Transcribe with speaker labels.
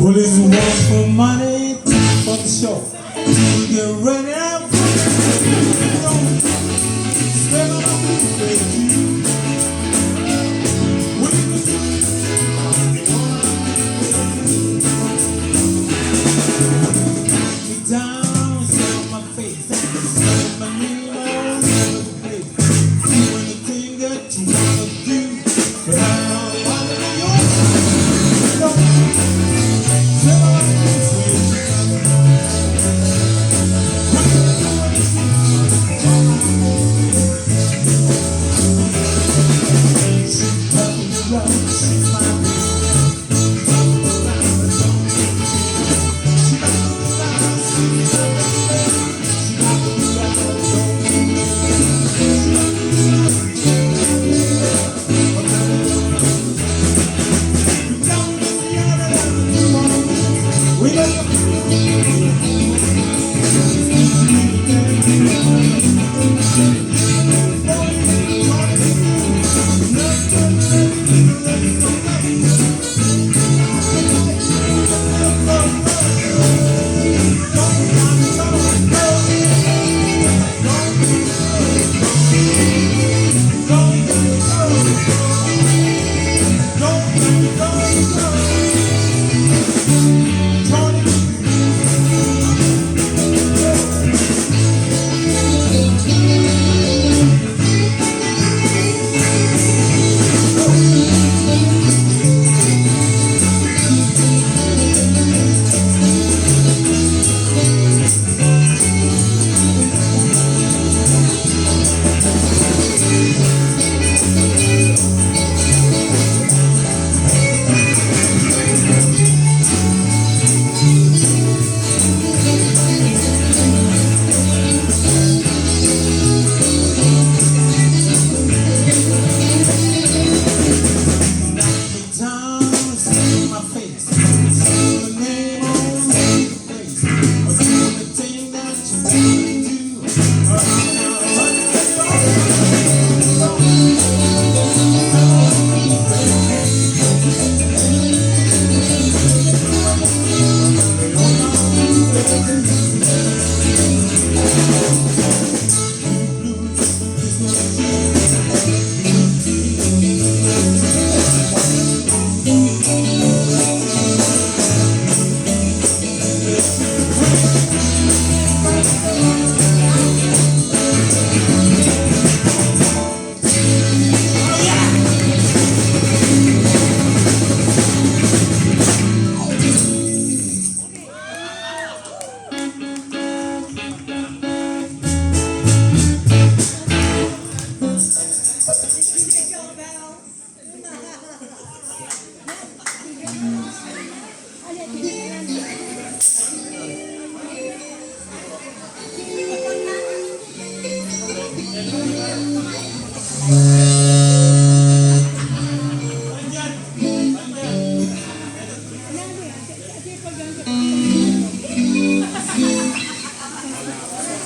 Speaker 1: Well, it's one for money, two for the show. We get ready out for the spend on the baby. We down, set my face, set my knee on the place. Do anything that you wanna do, but I wanna be yours. Tell me this way. We love you.